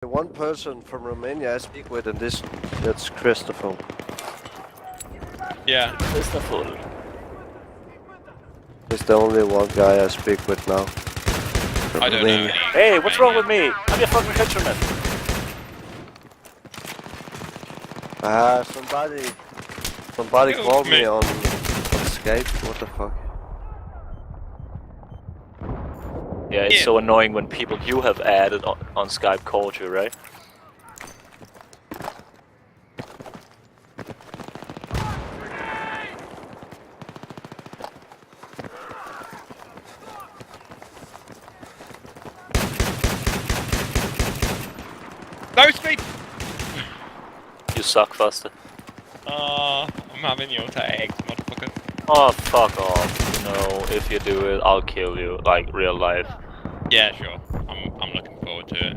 The one person from Romania I speak with in this, that's Christopher. Yeah. Christopher. He's the only one guy I speak with now. I don't know. Hey, what's wrong with me? I'm your fucking fisherman. Somebody Yo, called me mate. on Skype. What the fuck? Yeah, it's Yeah. so annoying when people you have added on Skype called you, right? No speed! You suck, Faster. I'm having your tags, motherfucker. Oh, fuck off. No, if you do it, I'll kill you, like real life. Yeah, sure. I'm looking forward to it.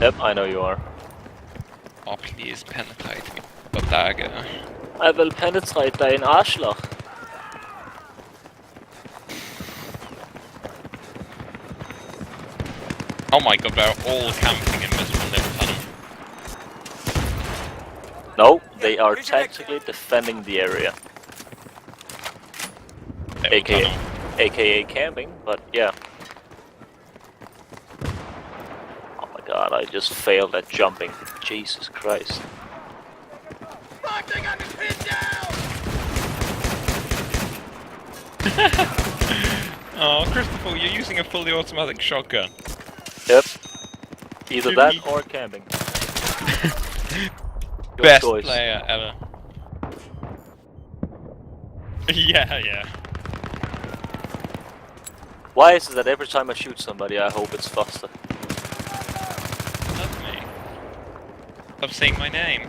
Yep, I know you are. Oh, please penetrate me. But dagger. I will penetrate dein Arschloch. Oh my god, they're all camping in this one little tunnel. No, they are tactically defending the area. Little AKA, tunnel. AKA camping, but yeah. Oh my god, I just failed at jumping. Jesus Christ. Oh, Christopher, you're using a fully automatic shotgun. Yep. Either Should that we- or camping. Your Best choice. player ever. Yeah. Why is it that every time I shoot somebody, I hope it's Foster? That's me. Stop saying my name.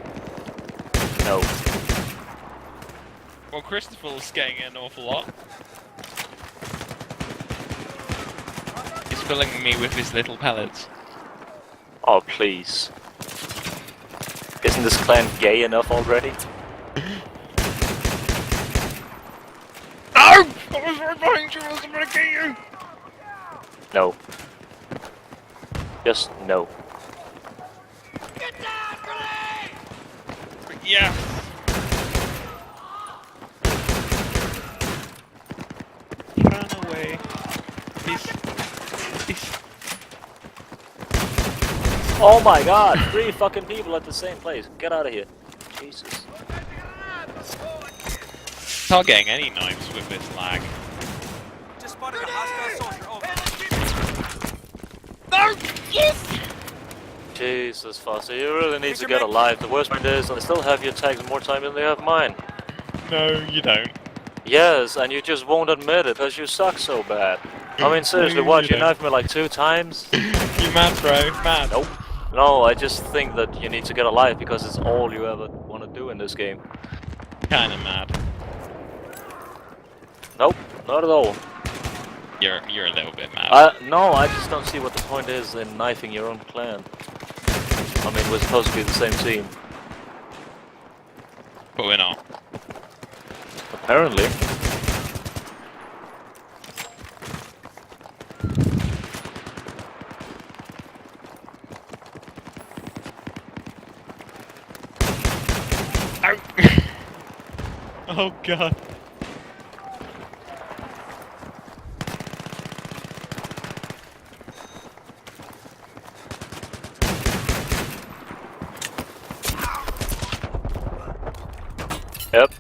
No. Well, Christopher's getting an awful lot. He's filling me with his little pellets. Oh, please. Isn't this clan gay enough already? No! I was right behind you, I was gonna get you! No. Just no. Yes! Run away. Please. Oh my god! 3 fucking people at the same place. Get out of here. Jesus. Not getting any knives with this lag. Just spotted a hostile soldier. Over. No! Yes! Jesus, Foster, you really need to get alive. The worst part is, I still have your tags more time than they have mine. No, you don't. Yes, and you just won't admit it because you suck so bad. I mean, seriously, No, what? you You don't. knifed me like 2 times? You mad, bro? Mad. Nope. No, I just think that you need to get alive because it's all you ever want to do in this game. Kinda mad. Nope, not at all. You're a little bit mad. No, I just don't see what the point is in knifing your own clan. I mean, we're supposed to be the same team. But we're not. Apparently. Ow! Oh god. Yep.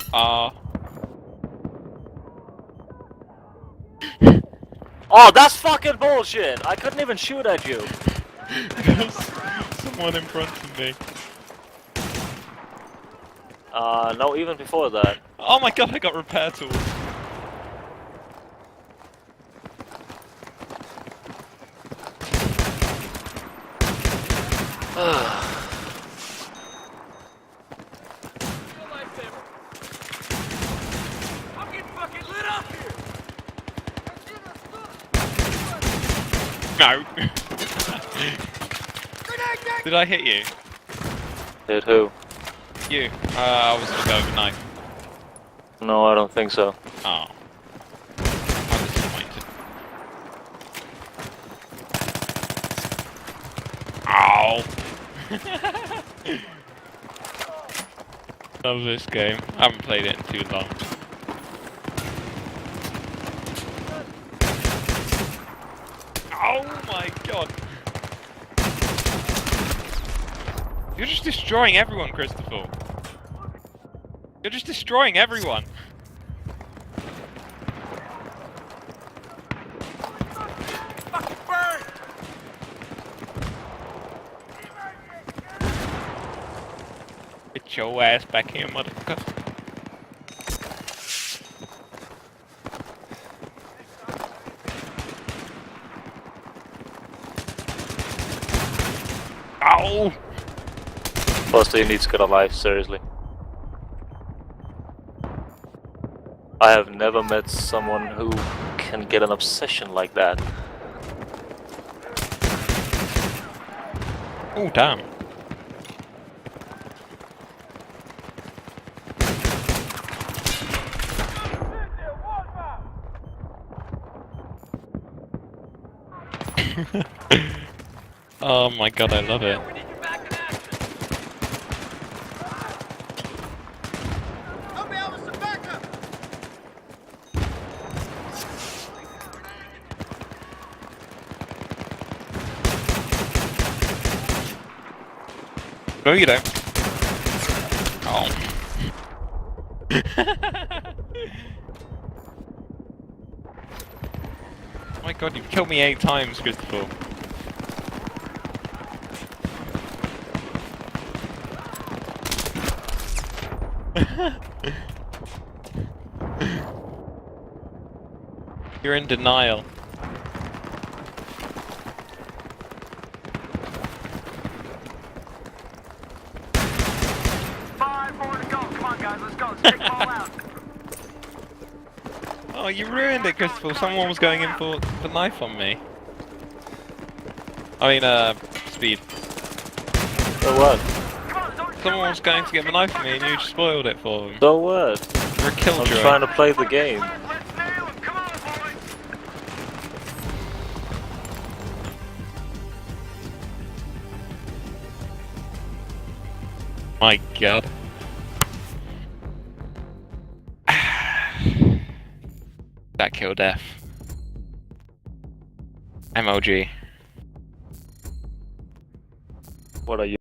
Oh, that's fucking bullshit! I couldn't even shoot at you. There's someone in front of me. No, even before that. Oh my god, I got repair tools. I'm getting fucking lit up here. No. Did I hit you? Hit who? You. I was gonna go with a knife. No, I don't think so. Oh. I'm disappointed. Ow! Love this game. I haven't played it in too long. Oh my god! You're just destroying everyone, Christopher. You're just destroying everyone. Fucking burn! Get your ass back here, motherfucker. Ow! Foster needs to get a life, seriously. I have never met someone who can get an obsession like that. Oh, damn. Oh my god, I love it. We need you back in action. Help me out with some backup. No, you don't. Oh. My god, you've killed me 8 times, Christopher. You're in denial. Five more to go. Come on, guys, let's go. Let's take them all out. Oh, you ruined it, Christopher. Someone was going in for the knife on me. I mean, speed. So what? Someone was going to get the knife on me and you just spoiled it for them. So what? You're a I'm killjoy. trying to play the game. Let's nail him. Come on, boys. My god. That kill death. MLG. What are you?